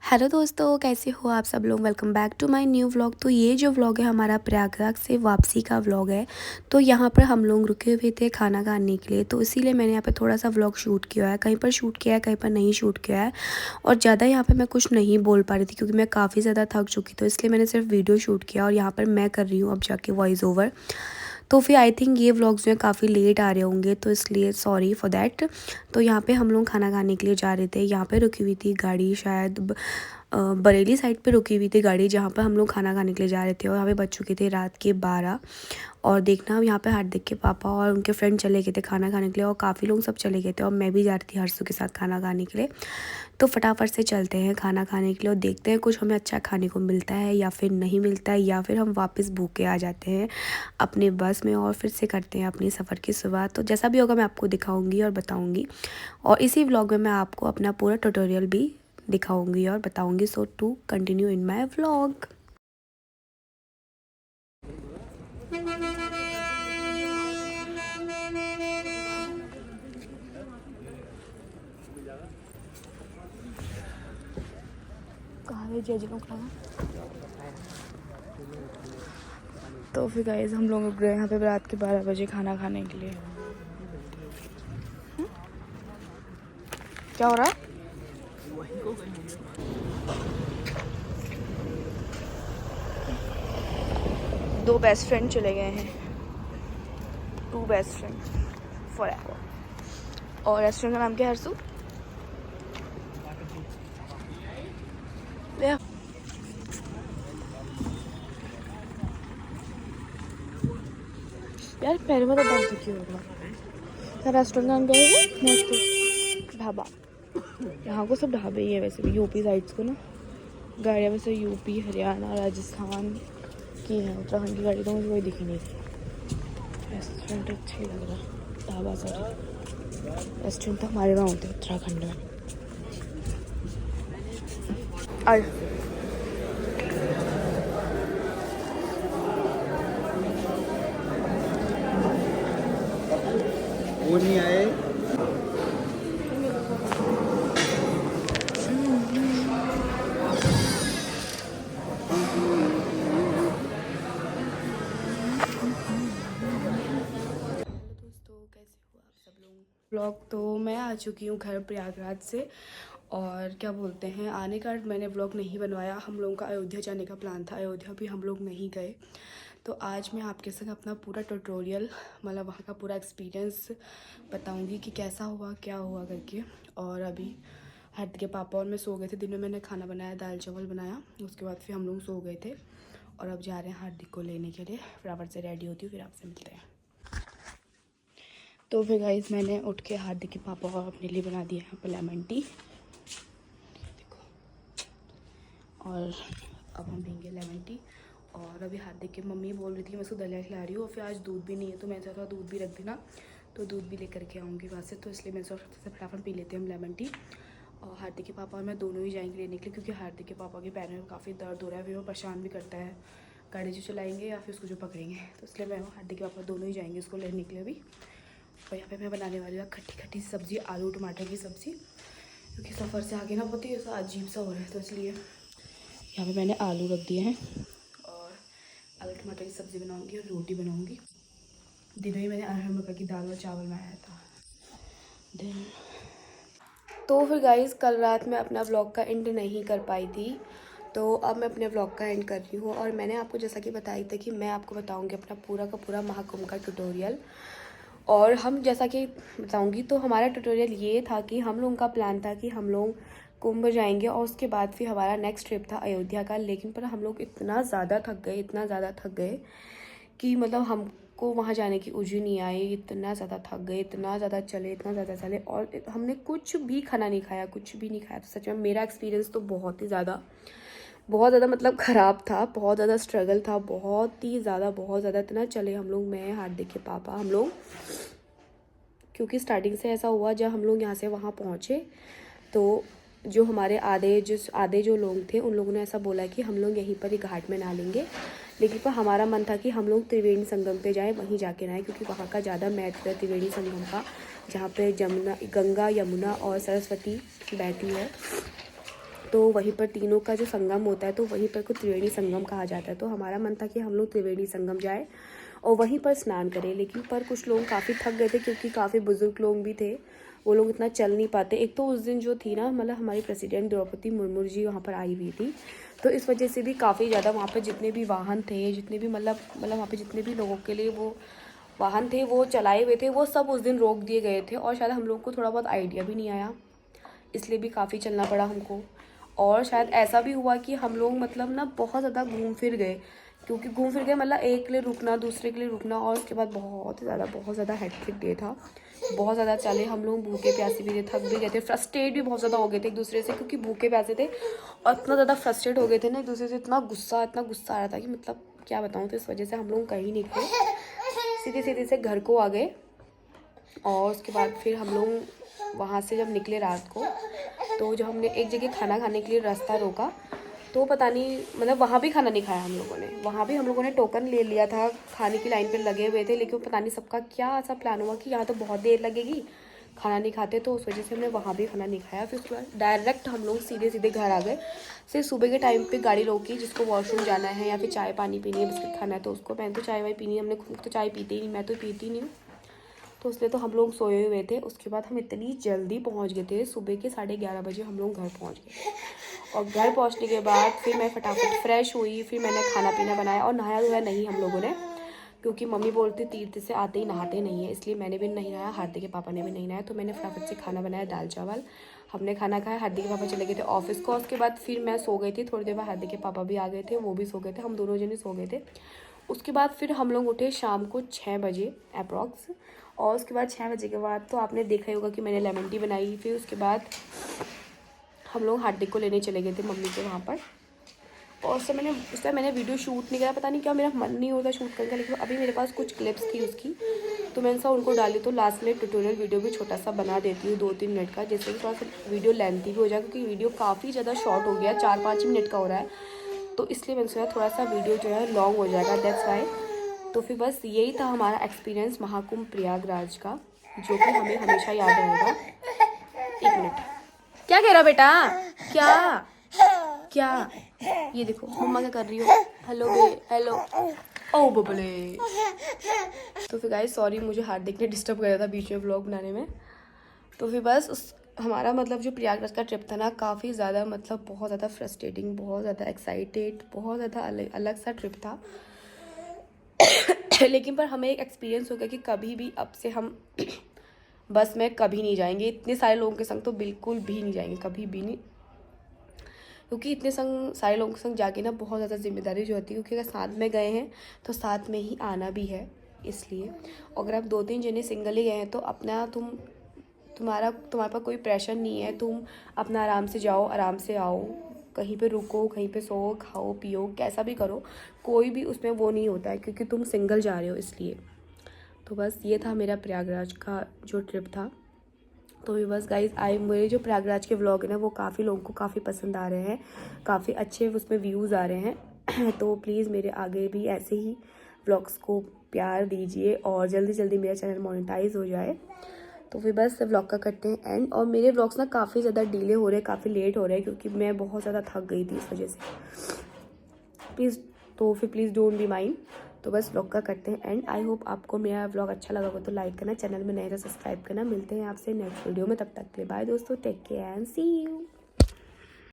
Hello दोस्तों, कैसे हो आप सब लोग। Welcome back to my new vlog. तो ये जो व्लॉग है हमारा प्रयागराज से वापसी का व्लॉग है। तो यहाँ पर हम लोग रुके हुए थे खाना खाने के लिए, तो इसीलिए मैंने यहाँ पे थोड़ा सा व्लॉग शूट किया है। कहीं पर शूट किया है, कहीं पर नहीं शूट किया है। और ज़्यादा यहाँ पर मैं कुछ नहीं बोल पा रही थी क्योंकि मैं काफ़ी ज़्यादा थक चुकी, तो इसलिए मैंने सिर्फ वीडियो शूट किया और यहाँ पर मैं कर रही हूँ अब जाके वॉइस ओवर। तो फिर आई थिंक ये व्लॉग्स जो है काफ़ी लेट आ रहे होंगे, तो इसलिए सॉरी फॉर दैट। तो यहाँ पे हम लोग खाना खाने के लिए जा रहे थे। यहाँ पे रुकी हुई थी गाड़ी, शायद बरेली साइड पे रुकी हुई थी गाड़ी, जहाँ पर हम लोग खाना खाने के लिए जा रहे थे। और यहाँ पे बज चुके थे रात के 12। और देखना, यहाँ पे हार्दिक के पापा और उनके फ्रेंड चले गए थे खाना खाने के लिए, और काफ़ी लोग सब चले गए थे, और मैं भी जा रही थी हर्षू के साथ खाना खाने के लिए। तो फटाफट से चलते हैं खाना खाने के लिए और देखते हैं कुछ हमें अच्छा खाने को मिलता है या फिर नहीं मिलता है, या फिर हम वापस भूखे आ जाते हैं अपने बस में और फिर से करते हैं अपनी सफ़र की शुरुआत। तो जैसा भी होगा मैं आपको दिखाऊंगी और बताऊंगी, और इसी व्लॉग में मैं आपको अपना पूरा ट्यूटोरियल भी दिखाऊंगी और बताऊंगी। So to continue in my vlog. तो फिर गाइस हम लोग गए यहाँ पे रात के 12 बजे खाना खाने के लिए। क्या हो रहा है? दो बेस्ट फ्रेंड चले गए हैं, to best friend forever. और रेस्टोरेंट का नाम क्या है हर्षू? यार पैर में तो दर्द क्यों होगा। क्या रेस्टोरेंट का नाम क्या है? मस्त ढाबा। यहाँ को सब ढाबे ही है वैसे भी, यूपी साइड्स को ना गाड़ियाँ वैसे यूपी, हरियाणा, राजस्थान की है। उत्तराखंड की गाड़ी तो मुझे कोई दिखी नहीं थी। रेस्टोरेंट अच्छी लग रहा, ढाबा सॉरी। रेस्टोरेंट तो हमारे वहाँ होते हैं उत्तराखंड में। और वो नहीं आए। दोस्तों, कैसे हो आप सब लोग। व्लॉग तो मैं आ चुकी हूँ घर प्रयागराज से, और क्या बोलते हैं, आने का मैंने व्लॉग नहीं बनवाया। हम लोगों का अयोध्या जाने का प्लान था, अयोध्या भी हम लोग नहीं गए। तो आज मैं आपके संग अपना पूरा ट्यूटोरियल, मतलब वहाँ का पूरा एक्सपीरियंस बताऊँगी कि कैसा हुआ क्या हुआ करके। और अभी हार्दिक के पापा और मैं सो गए थे। दिन में मैंने खाना बनाया, दाल चावल बनाया, उसके बाद फिर हम लोग सो गए थे। और अब जा रहे हैं हार्दिक को लेने के लिए। फटाफट से रेडी होती हूँ, फिर आपसे मिलते हैं। तो फिर गाइस मैंने उठ के हार्दिक के पापा और अपने लिए बना दिया यहाँ पर लेमन टी, देखो। और अब हम पियेंगे लेमन टी। और अभी हार्दिक की मम्मी बोल रही थी मैं उसको दलिया खिला रही हूँ, और फिर आज दूध भी नहीं है, तो मैं चाहता दूध भी रख देना, तो दूध भी लेकर के आऊँगी वहाँ से। तो इसलिए मैं सोचा से फटाफट पी लेते हैं हम लेमन टी। और हार्दिक के पापा और मैं दोनों ही जाएंगे लेने के लिए, क्योंकि हार्दिक के पापा के पैर में काफ़ी दर्द हो रहा है। फिर वो परेशान भी करता है, गाड़ी जो चलाएंगे या फिर उसको जो पकड़ेंगे। तो इसलिए मैं हार्दिक के पापा दोनों ही जाएंगे उसको लेने के लिए अभी। और यहाँ पे मैं बनाने वाली हूँ खट्टी खट्टी सब्ज़ी, आलू टमाटर की सब्ज़ी, क्योंकि सफ़र से आगे ना बहुत ही ऐसा अजीब सा हो रहा है, तो इसलिए यहाँ पे मैंने आलू रख दिए हैं। और आलू टमाटर की सब्ज़ी बनाऊँगी और रोटी बनाऊँगी। दिन में ही मैंने अरहर मटर की दाल और चावल बनाया था। दिन तो फिर गाइस कल रात में अपना व्लॉग का एंड नहीं कर पाई थी, तो अब मैं अपने व्लॉग का एंड कर रही हूँ। और मैंने आपको जैसा कि बताई थी कि मैं आपको बताऊँगी अपना पूरा का पूरा महाकुंभ का ट्यूटोरियल। और हम जैसा कि बताऊंगी, तो हमारा ट्यूटोरियल ये था कि हम लोगों का प्लान था कि हम लोग कुंभ जाएंगे, और उसके बाद फिर हमारा नेक्स्ट ट्रिप था अयोध्या का। लेकिन पर हम लोग इतना ज़्यादा थक गए, इतना ज़्यादा थक गए कि मतलब हमको वहाँ जाने की ऊर्जा नहीं आई। इतना ज़्यादा थक गए, इतना ज़्यादा चले, इतना ज़्यादा चले, और हमने कुछ भी खाना नहीं खाया, कुछ भी नहीं खाया। तो सच में मेरा एक्सपीरियंस तो बहुत ज़्यादा मतलब ख़राब था, बहुत ज़्यादा स्ट्रगल था, बहुत ज़्यादा इतना चले हम लोग, मैं, हार्दिक के पापा, हम लोग। क्योंकि स्टार्टिंग से ऐसा हुआ, जब हम लोग यहाँ से वहाँ पहुँचे तो जो हमारे आधे जो लोग थे उन लोगों ने ऐसा बोला कि हम लोग यहीं पर ही घाट में नहा लेंगे। लेकिन पर हमारा मन था कि हम लोग त्रिवेणी संगम पे जाएं, वहीं जाके नहाएं, क्योंकि वहाँ का ज़्यादा महत्व है त्रिवेणी संगम का, जहाँ पे गंगा, यमुना और सरस्वती बहती है। तो वहीं पर तीनों का जो संगम होता है तो वहीं पर को त्रिवेणी संगम कहा जाता है। तो हमारा मन था कि हम लोग त्रिवेणी संगम जाए और वहीं पर स्नान करें, लेकिन पर कुछ लोग काफ़ी थक गए थे क्योंकि काफ़ी बुजुर्ग लोग भी थे, वो लोग इतना चल नहीं पाते। एक तो उस दिन जो थी ना, मतलब हमारी प्रेसिडेंट द्रौपदी मुर्मू जी वहाँ पर आई हुई थी, तो इस वजह से भी काफ़ी ज़्यादा वहाँ पर जितने भी वाहन थे, जितने भी मतलब वहाँ पर जितने भी लोगों के लिए वो वाहन थे वो चलाए हुए थे, वो सब उस दिन रोक दिए गए थे। और शायद हम लोग को थोड़ा बहुत आइडिया भी नहीं आया, इसलिए भी काफ़ी चलना पड़ा हमको। और शायद ऐसा भी हुआ कि हम लोग मतलब ना बहुत ज़्यादा घूम फिर गए, क्योंकि घूम फिर गए मतलब एक के लिए रुकना, दूसरे के लिए रुकना, और उसके बाद बहुत ज़्यादा हेक्टिक डे था। बहुत ज़्यादा चले हम लोग, भूखे प्यासे भी थे, थक भी गए थे, फ्रस्ट्रेट भी बहुत ज़्यादा हो गए थे एक दूसरे से, क्योंकि भूखे प्यासे थे और इतना ज़्यादा फ्रस्ट्रेट हो गए थे ना एक दूसरे से, इतना गुस्सा आ रहा था कि मतलब क्या बताऊँ। तो इस वजह से हम लोग कहीं नहीं गए, सीधे से घर को आ गए। और उसके बाद फिर हम लोग वहाँ से जब निकले रात को, तो जब हमने एक जगह खाना खाने के लिए रास्ता रोका, तो पता नहीं मतलब वहाँ भी खाना नहीं खाया हम लोगों ने। वहाँ भी हम लोगों ने टोकन ले लिया था, खाने की लाइन पे लगे हुए थे, लेकिन पता नहीं सबका क्या ऐसा प्लान हुआ कि यहाँ तो बहुत देर लगेगी, खाना नहीं खाते, तो उस वजह से हमने वहाँ भी खाना नहीं खाया। फिर उसके बाद डायरेक्ट हम लोग सीधे घर आ गए। सिर्फ सुबह के टाइम पे गाड़ी रोकी, जिसको वॉशरूम जाना है या फिर चाय पानी पीनी है, बिस्किट खाना है तो उसको। मैं तो चाय वाय पीनी है, हमने खुद तो चाय पीते ही नहीं, मैं तो पीती नहीं हूँ, तो इसलिए तो हम लोग सोए हुए थे। उसके बाद हम इतनी जल्दी पहुंच गए थे, सुबह के 11:30 बजे हम लोग घर पहुंच गए। और घर पहुंचने के बाद फिर मैं फटाफट फ्रेश हुई, फिर मैंने खाना पीना बनाया। और नहाया धोया नहीं हम लोगों ने, क्योंकि मम्मी बोलती तीर्थ से आते ही नहाते नहीं है, इसलिए मैंने भी नहीं नहाया, हार्दिक के पापा ने भी नहीं नहाया। तो मैंने फटाफट से खाना बनाया, दाल चावल, हमने खाना खाया। हार्दिक के पापा चले गए थे ऑफिस को, उसके बाद फिर मैं सो गई थी। थोड़ी देर बाद हार्दिक के पापा भी आ गए थे, वो भी सो गए थे, हम दोनों जने सो गए थे। उसके बाद फिर हम लोग उठे शाम को 6 बजे अप्रॉक्स। और उसके बाद 6 बजे के बाद तो आपने देखा ही होगा कि मैंने लेमन टी बनाई। फिर उसके बाद हम लोग हार्दिक को लेने चले गए थे मम्मी के वहाँ पर। और उस टाइम मैंने वीडियो शूट नहीं करा, पता नहीं क्या मेरा मन नहीं होता शूट करने का, लेकिन अभी मेरे पास कुछ क्लिप्स थी उसकी, तो मैंने सब उनको डाली। तो लास्ट में ट्यूटोरियल वीडियो भी छोटा सा बना देती हूँ 2-3 मिनट का, जिससे कि थोड़ा सा वीडियो लेंथी भी हो जाए, क्योंकि वीडियो काफ़ी ज़्यादा शॉर्ट हो गया, 4-5 मिनट का हो रहा है, तो इसलिए मैंने सोचा थोड़ा सा वीडियो जो है लॉन्ग हो जाएगा, दैट्स वाई। तो फिर बस यही था हमारा एक्सपीरियंस महाकुंभ प्रयागराज का, जो कि हमें हमेशा याद रहेगा। 1 मिनट, क्या कह रहा बेटा, क्या ये देखो मम्मा क्या कर रही हो, हेलो बे, हेलो, ओ बबले। तो फिर गाइस सॉरी, मुझे हार्दिक ने डिस्टर्ब कराया था बीच में व्लॉग बनाने में। तो फिर बस हमारा मतलब जो प्रयागराज का ट्रिप था ना, काफ़ी ज़्यादा मतलब बहुत ज़्यादा फ्रस्ट्रेटिंग, बहुत ज़्यादा एक्साइटेड, बहुत ज़्यादा अलग सा ट्रिप था। लेकिन पर हमें एक एक्सपीरियंस हो गया कि कभी भी अब से हम बस में कभी नहीं जाएंगे, इतने सारे लोगों के संग तो बिल्कुल भी नहीं जाएंगे, कभी भी नहीं, क्योंकि इतने सारे लोगों के संग जाके ना बहुत ज़्यादा जिम्मेदारी जो होती है, क्योंकि अगर साथ में गए हैं तो साथ में ही आना भी है, इसलिए। अगर आप 2-3 जने सिंगल ही गए हैं तो अपना तुम्हारे पास कोई प्रेशर नहीं है, तुम अपना आराम से जाओ, आराम से आओ, कहीं पे रुको, कहीं पे सो, खाओ पियो, कैसा भी करो, कोई भी उसमें वो नहीं होता है, क्योंकि तुम सिंगल जा रहे हो, इसलिए। तो बस ये था मेरा प्रयागराज का जो ट्रिप था। तो भी बस गाइज मेरे जो प्रयागराज के व्लॉग है ना, वो काफ़ी लोगों को काफ़ी पसंद आ रहे हैं, काफ़ी अच्छे उसमें व्यूज़ आ रहे हैं। तो प्लीज़ मेरे आगे भी ऐसे ही व्लॉग्स को प्यार दीजिए और जल्दी मेरा चैनल मोनेटाइज हो जाए। तो फिर बस व्लॉग का करते हैं एंड। और मेरे व्लॉग्स ना काफ़ी ज़्यादा डिले हो रहे हैं, काफ़ी लेट हो रहे हैं, क्योंकि मैं बहुत ज़्यादा थक गई थी इस वजह से, प्लीज़ डोंट बी माइंड। तो बस व्लॉग का करते हैं एंड। आई होप आपको मेरा व्लॉग अच्छा लगा होगा तो लाइक करना, चैनल में नए तो सब्सक्राइब करना। मिलते हैं आपसे नेक्स्ट वीडियो में, तब तक के लिए बाय दोस्तों, take care and see you.